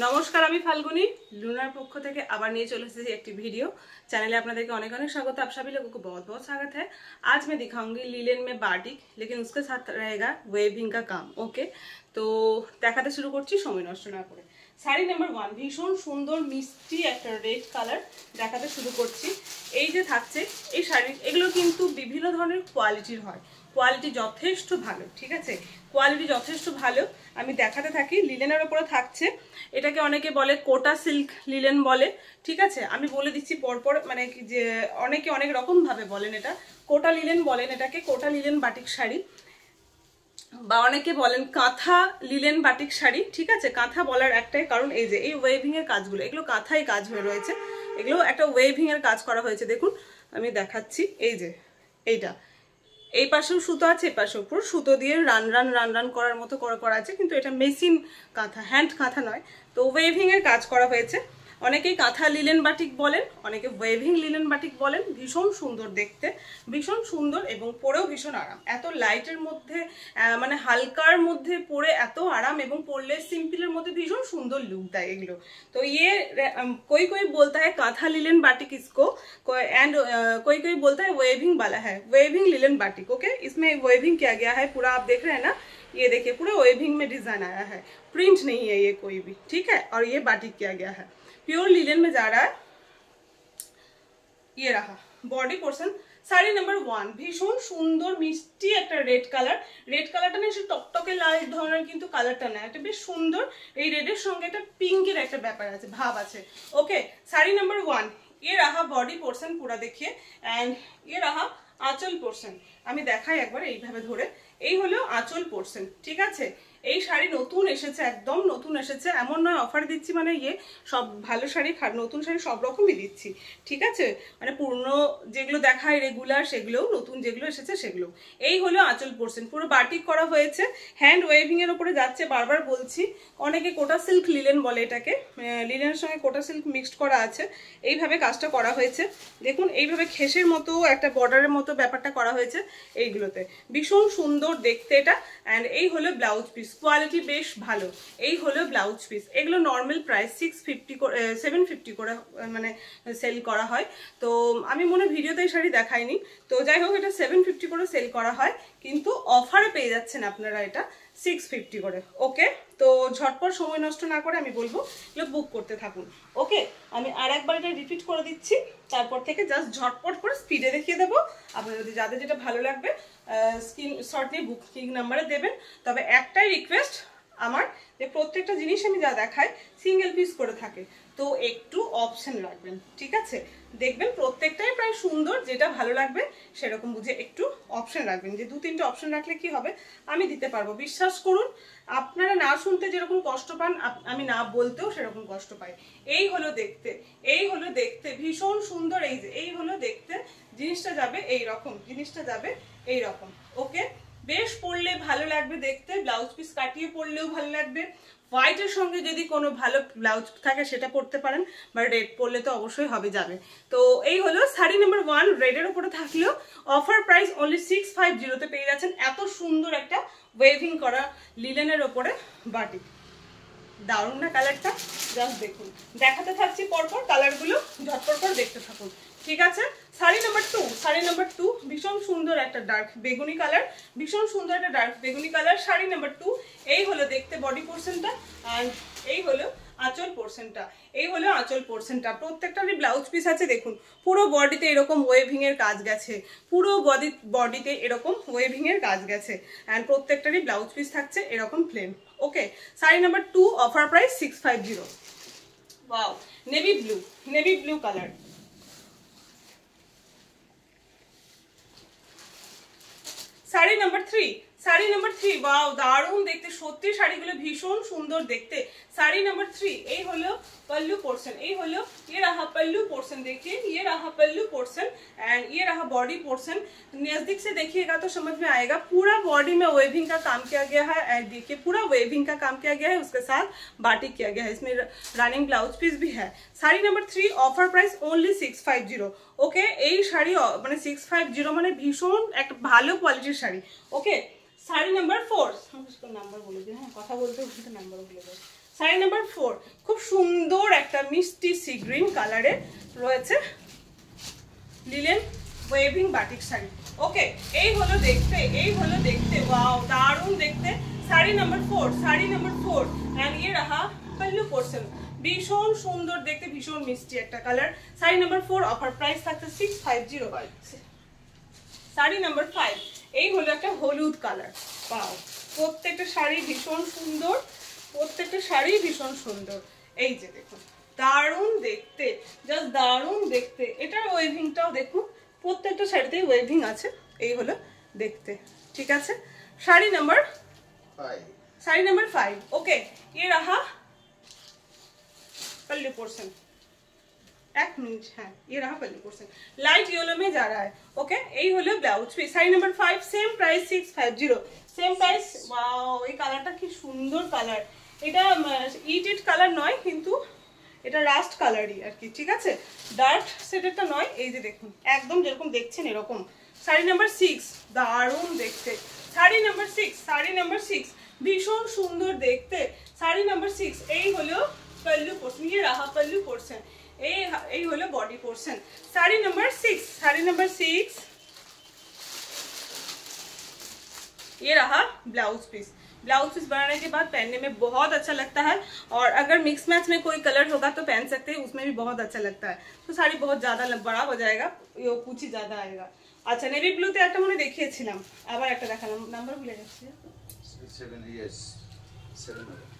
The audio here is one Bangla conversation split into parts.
नमस्कार আমি ফাল্গুনী लूनार पक्ष থেকে আবার নিয়ে चले এসেছি একটি ভিডিও चैनल আপনাদেরকে অনেক অনেক স্বাগত आप सभी लोगों को बहुत बहुत स्वागत है। आज मैं दिखाऊंगी लीलन में बाटिक लेकिन उसके साथ रहेगा वेविंग का काम। ओके तो দেখাতে শুরু করছি সময় নষ্ট না করে। শাড়ি নাম্বার 1 ভীষণ সুন্দর মিষ্টি একটা রেড কালার দেখাতে শুরু করছি। এই যে থাকছে এই শাড়ি এগুলো কিন্তু বিভিন্ন ধরনের কোয়ালিটির হয়, কোয়ালিটি যথেষ্ট ভালো, ঠিক আছে, কোয়ালিটি যথেষ্ট ভালো। আমি দেখাতে থাকি। লিলেনের উপরে থাকছে, এটাকে অনেকে বলে কোটা সিল্ক লিলেন বলে, ঠিক আছে, আমি বলে দিচ্ছি পরপর, মানে যে অনেকে অনেক রকম ভাবে বলেন, এটা কোটা লিলেন বলেন, এটাকে কোটা লিলেন বাটিক শাড়ি বা অনেকে বলেন কাঁথা লিলেন বাটিক শাড়ি, ঠিক আছে। কাঁথা বলার একটাই কারণ এই যে এই ওয়েভিং এর কাজগুলো, এগুলো কাঁথাই কাজ হয়ে রয়েছে, এগুলো একটা ওয়েভিং এর কাজ করা হয়েছে। দেখুন আমি দেখাচ্ছি, এই যে এইটা এই পাশেও সুতো আছে, এই পাশেও পুরো সুতো দিয়ে রান রান করার মতো করা আছে, কিন্তু এটা মেশিন কাঁথা, হ্যান্ড কাঁথা নয়। তো ওয়েভিং এর কাজ করা হয়েছে। অনেকেই কাঁথা লিলেন বাটিক বলেন, অনেকে ওয়েভিং লিলেন বাটিক বলেন। ভীষণ সুন্দর দেখতে, ভীষণ সুন্দর এবং পরেও ভীষণ আরাম। এত লাইটের মধ্যে মানে হালকার মধ্যে পরে এত আরাম এবং পরলে সিম্পলের মধ্যে ভীষণ সুন্দর লুক দেয় এগুলো। তো ये कोई बोलता है कांथा लिलन बाटिक इसको, एंड कोई बोलता है वेविंग वाला है, वेविंग लिलन बाटिक। ओके, इसमें वेविंग किया गया है पूरा, आप देख रहे हैं ना, ये देखिए पूरा वेविंग में डिजाइन आया है, प्रिंट नहीं है ये कोई भी, ठीक है। और ये बाटिक किया गया है, प्योर लिलन में जा रहा है। ये रहा बॉडी पोर्शन। শাড়ি নাম্বার 1 ভীষণ সুন্দর মিষ্টি একটা রেড কালার। রেড কালারটা না এসে টকটকে লাল ধরনের কিন্তু কালারটা না, এটা বেশ সুন্দর। এই রেডের সঙ্গে একটা পিঙ্কের একটা ব্যাপার আছে, ভাব আছে। ওকে, শাড়ি নাম্বার 1। ये रहा बॉडी पोर्शन पूरा देखिए, एंड ये रहा आंचल पोर्शन। আমি দেখাই একবার এইভাবে ধরে, এই হলো আঁচল পোর্শন, ঠিক আছে। এই শাড়ি নতুন এসেছে, একদম নতুন এসেছে, এমন নয় অফার দিচ্ছি, মানে ইয়ে সব ভালো শাড়ি, নতুন শাড়ি সব রকমই দিচ্ছি, ঠিক আছে। মানে পুরনো যেগুলো দেখায় রেগুলার সেগুলোও, নতুন যেগুলো এসেছে সেগুলো। এই হলো আঁচল পোর্শন, পুরো বাটিক করা হয়েছে, হ্যান্ড ওয়েভিং এর উপরে যাচ্ছে। বারবার বলছি, অনেকে কোটা সিল্ক লিলেন বলে এটাকে, লিলেনের সঙ্গে কোটা সিল্ক মিক্সড করা আছে। এইভাবে কাজটা করা হয়েছে, দেখুন এইভাবে খেসের মতো একটা বর্ডারের মতো ব্যাপারটা করা হয়েছে এইগুলোতে। ভীষণ সুন্দর দেখতে এটা। অ্যান্ড এই হলো ব্লাউজ পিস, কোয়ালিটি বেশ ভালো। এই হলো ব্লাউজ পিস। এগুলো নর্মাল প্রাইস 750 করে মানে সেল করা হয়। তো আমি মনে ভিডিওতে এই শাড়ি দেখাইনি, তো যাই হোক এটা 750 করে সেল করা হয়, কিন্তু অফারে পেয়ে যাচ্ছেন আপনারা এটা 650 করে। ওকে, তো ঝটপট সময় নষ্ট না করে আমি বলবো এগুলো বুক করতে থাকুন। ওকে, আমি আর একবার এটা রিপিট করে দিচ্ছি, তারপর থেকে জাস্ট ঝটপট করে স্পিডে দেখিয়ে দেবো। আপনারা যদি যাদের যেটা ভালো লাগবে স্ক্রিনশট নিয়ে বুকিং নাম্বারে দেবেন। তবে একটাই রিকোয়েস্ট আমার, যে প্রত্যেকটা জিনিস আমি যা দেখাই সিঙ্গেল পিস করে থাকে, তো একটু অপশন রাখবেন, ঠিক আছে। দেখবেন প্রত্যেকটাই প্রায় সুন্দর, যেটা ভালো লাগবে সেরকম বুঝে একটু অপশন রাখবেন। যে 2-3টে অপশন রাখলে কি হবে, আমি দিতে পারবো, বিশ্বাস করুন। আপনারা না শুনতে যেরকম কষ্ট পান, আমি না বলতেও সেরকম কষ্ট পাই। এই হলো দেখতে, এই হলো দেখতে ভীষণ সুন্দর। এই যে এই হলো দেখতে, জিনিসটা যাবে এই রকম, জিনিসটা যাবে এই রকম। ওকে, বেশ পরলে ভালো লাগবে দেখতে, ব্লাউজ পিস কাটিয়ে পরলেও ভালো লাগবে। হোয়াইটের সঙ্গে যদি কোনো ভালো ব্লাউজ থাকে সেটা পরতে পারেন, বা রেড পরলে তো অবশ্যই হবে, যাবে। তো এই হলো শাড়ি নাম্বার 1, রেডের উপরে থাকলেও অফার প্রাইস অনলি 650-তে পেয়ে যাচ্ছেন এত সুন্দর একটা ওয়েভিং করা লিলেনের ওপরে বাটিক। দারুণ না কালারটা, জাস্ট দেখুন। দেখাতে থাকছি পরপর কালারগুলো, ঝটপট করে দেখতে থাকুন, ঠিক আছে। শাড়ি নাম্বার 2, শাড়ি নাম্বার 2 ভীষণ সুন্দর একটা ডার্ক বেগুনি কালার, ভীষণ সুন্দর একটা ডার্ক বেগুনি কালার। শাড়ি নাম্বার 2, এই হলো দেখতে বডি পোর্শনটা, আর এই হলো আঁচল পোর্শনটা, এই হলো আঁচল পোর্শনটা। প্রত্যেকটারই ব্লাউজ পিস আছে, দেখুন পুরো বডিতে এরকম ওয়েভিং এর কাজ গেছে, পুরো বডিতে এরকম ওয়েভিং এর কাজ গেছে, এন্ড প্রত্যেকটারই ব্লাউজ পিস থাকছে এরকম plain. Okay, sari number 2 offer price 650। Wow, navy blue, navy blue colour. Sari number 3, sari number 3, wow দারুণ দেখতে, সত্যি শাড়িগুলো ভীষণ সুন্দর দেখতে। শাড়ি নাম্বার 3, এই হলো पल्लू पोर्शन, ये हलो ये रहा पल्लू पोर्शन, देखिए ये रहा पल्लू पोर्शन एंड ये रहा बॉडी पोर्शन। नजदीक से देखिएगा तो समझ में आएगा, पूरा बॉडी में वेविंग का काम किया गया है। एंड देखिए पूरा वेविंग का काम किया गया है, उसके साथ बाटिक किया गया है, इसमें रनिंग ब्लाउज पीस भी है। Sari number 3 offer price only 650। ওকে, এই শাড়ি মানে 650 মানে ভীষণ একটা ভালো কোয়ালিটির শাড়ি। ওকে, শাড়ি নাম্বার 4, আমি इसको নাম্বার বলে দিই, হ্যাঁ কথা বলতে বলতে নাম্বার ভুলে যাই। শাড়ি নাম্বার 4 খুব সুন্দর একটা মিষ্টি সি গ্রিন কালারে রয়েছে linen weaving batik sari. Okay, এই হলো দেখতে ওয়াও দারুণ দেখতে sari number 4, sari number 4 and ये रहा पल्लू पोर्शन, ভীষণ সুন্দর দেখতে, ভীষণ মিষ্টি একটা colour. Sari number 4 offer price থাকছে 6505। শাড়ি নাম্বার 5 এই হলো একটা হলুদ কালার। ওয়াও, প্রত্যেকটা শাড়ি ভীষণ সুন্দর, প্রত্যেকটা শাড়ি ভীষণ সুন্দর। এই যে দেখুন দারুণ দেখতে, জাস্ট দারুণ দেখতে। এটার ওয়েভিংটাও দেখুন, প্রত্যেকটা শাড়িতেই ওয়েভিং আছে। এই হলো দেখতে, ঠিক আছে। শাড়ি নাম্বার 5 ओके, ये रहा पल्लू पोर्शन। एक मिनट, हाँ ये रहा पल्लू पोर्शन, लाइट येलो में जा रहा है। ओके, यही হলো blouse piece. Sari number 5 same price 650, same price. Wow, এই কালারটা কি সুন্দর কালার। এটা ইট কালার নয়, কিন্তু এটা রাস্ট কালারই আর কি, ঠিক আছে। ডার্ক শেডেরটা নয়। এই যে দেখুন একদম যেরকম দেখছেন এরকম। শাড়ি নাম্বার 6 দারুণ দেখতে। শাড়ি নাম্বার 6 ভীষণ সুন্দর দেখতে। শাড়ি নাম্বার 6 এই হলো पल्लू पोर्शन, ये रहा पल्लू पोर्शन, এই হলো बॉडी पोर्शन। শাড়ি নাম্বার 6 ये रहा ब्लाउज पीस। ब्लाउज पीस बनाने के बाद पहनने में बहुत अच्छा लगता है, और अगर मिक्स मैच में कोई कलर होगा तो पहन सकते हैं, उसमें भी बहुत अच्छा लगता है। तो साड़ी बहुत ज्यादा बड़ा हो जाएगा, ये कुछ ही ज्यादा आएगा। अच्छा, नेवी ब्लूते একটা মনে দেখিয়েছিলাম, আবার একটা দেখালাম, নাম্বার ভুলে যাচ্ছি।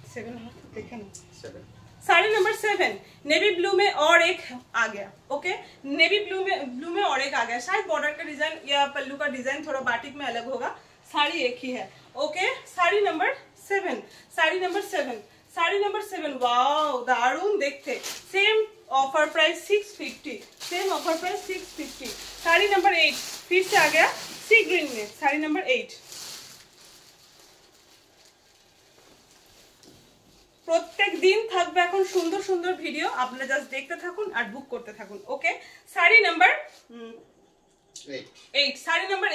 7 देखें ना, 7। साड़ी नंबर 7 नेवी ब्लू में और एक आ गया। ओके, नेवी ब्लू में और एक आ गया। शायद बॉर्डर का डिजाइन या पल्लू का डिजाइन थोड़ा बाटिक में अलग होगा, साड़ी एक ही है। ओके, साड़ी नंबर 7 वाओ दारुण देखते। Same offer price 650, same offer price 650। Sari number 8 फिर से आ गया सी ग्रीन में। साड़ी नंबर 8 প্রত্যেক দিন থাকবে এখন সুন্দর সুন্দর ভিডিও, আপনারা জাস্ট দেখতে থাকুন আর বুক করতে থাকুন। ওকে, শাড়ি নাম্বার 8, শাড়ি নাম্বার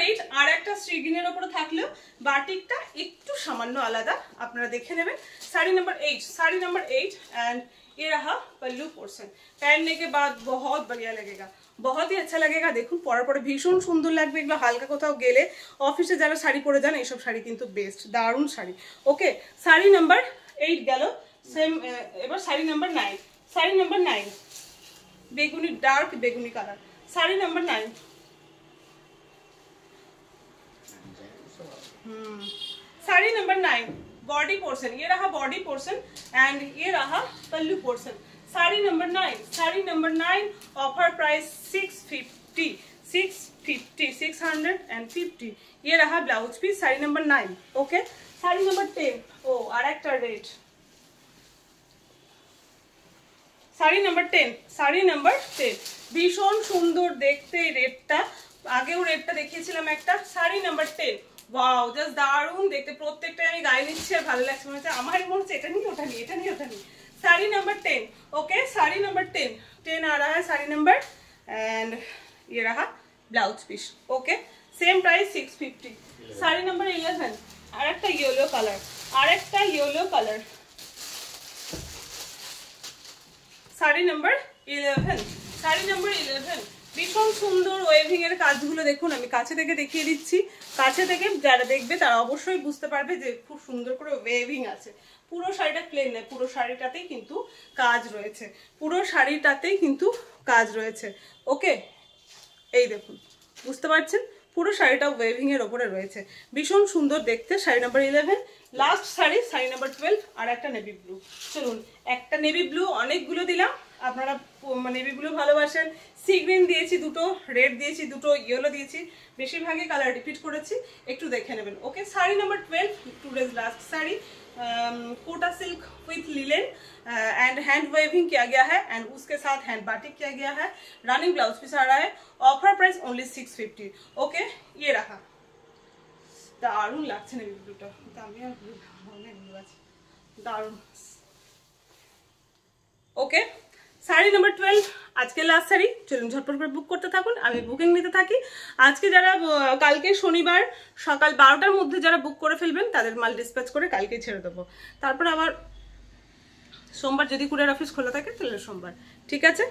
8 আর একটা শ্রীগ্রিনের উপরে থাকলেও বাটিকটা একটু সামান্য আলাদা, আপনারা দেখে নেবেন। শাড়ি নাম্বার 8 एंड ये रहा पल्लू पोर्शन। पहनने के बाद बहुत बढ़िया लगेगा, बहुत ही अच्छा लगेगा। দেখুন পরার পরে ভীষণ সুন্দর লাগবে। এগুলো হালকা কোথাও গেলে, অফিসে যারা শাড়ি পরে যান এইসব শাড়ি কিন্তু বেস্ট, দারুণ শাড়ি। ওকে, শাড়ি নাম্বার 8 গেল। সেম এবার শাড়ি নাম্বার 9 বেগুনি, ডার্ক বেগুনি colour. Sari number 9 sari number 9 body portion, ये रहा बॉडी पोर्शन एंड ये रहा pallu portion. Sari number 9 offer price 650। ये रहा blouse piece. Sari number 9। Okay, sari number 10 ओ और एक रेड। साड़ी नंबर 10 ভীষণ সুন্দর দেখতে রেডটা, আগেও রেডটা দেখিয়েছিলাম একটা। শাড়ি নাম্বার 10 ওয়াও, জাস্ট দারুণ দেখতে। প্রত্যেকটা আমি গায়ে নিচ্ছি আর ভালো লাগছে, মনে হচ্ছে আমার মনে হচ্ছে এটা নিয়ে ওটা নিয়ে, এটা নিয়ে ওটা নিয়ে। Sari number 10। Okay, sari number 10 आ रहा है साड़ी नंबर, एंड ये रहा blouse piece. Okay, same price 650। Sari number 11 और एक येलो कलर, साड़ी नंबर 11 ভীষণ সুন্দর ওয়েভিং এর কাজগুলো দেখুন। আমি কাছে থেকে দেখিয়ে দিচ্ছি, কাছে থেকে যারা দেখবে তারা অবশ্যই বুঝতে পারবে যে খুব সুন্দর করে ওয়েভিং আছে। পুরো শাড়িটা প্লেন নয়, পুরো শাড়িটাতেই কিন্তু কাজ রয়েছে, ওকে, এই দেখুন বুঝতে পারছেন, পুরো শাড়িটা ওয়েভিং এর উপরে রয়েছে, ভীষণ সুন্দর দেখতে। Sari number 11 last sari number 12 আর একটা নেভি ব্লু। চলুন, একটা নেভি ব্লু, অনেকগুলো দিলাম, আপনারা নেভি ব্লু ভালোবাসেন। সি গ্রিন দিয়েছি দুটো, রেড দিয়েছি দুটো, ইয়েলো দিয়েছি, বেশিরভাগই কালার রিপিট করেছি, একটু দেখে নেবেন। Okay, sari number 12 today's last sari, Kota silk with linen and hand weaving किया गया है, एंड उसके साथ हैंड बाटिक किया गया है। रनिंग ब्लाउज पीस आ रहा है, ऑफर प्राइस ओनली 650। ओके, ये रहा, दारुण লাগছে নেভি ব্লুটা, আমি আর ব্লু অনেক ব্লু আছে, দারুণ। ओके, साड़ी नंबर 12 আজকে লাস্ট শাড়ি, চলুন ঝটপট করে বুক করতে থাকুন, আমি বুকিং নিতে থাকি। আজকে যারা কালকে শনিবার সকাল 12টার মধ্যে যারা বুক করে ফেলবেন তাদের মাল ডিসপ্যাচ করে কালকেই ছেড়ে দেবো। তারপর আবার সোমবার যদি কুরিয়ার অফিস খোলা থাকে তাহলে সোমবার। ঠিক আছে,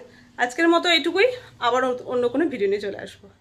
আজকের মতো এইটুকুই, আবার অন্য কোনো ভিডিও নিয়ে চলে আসবো।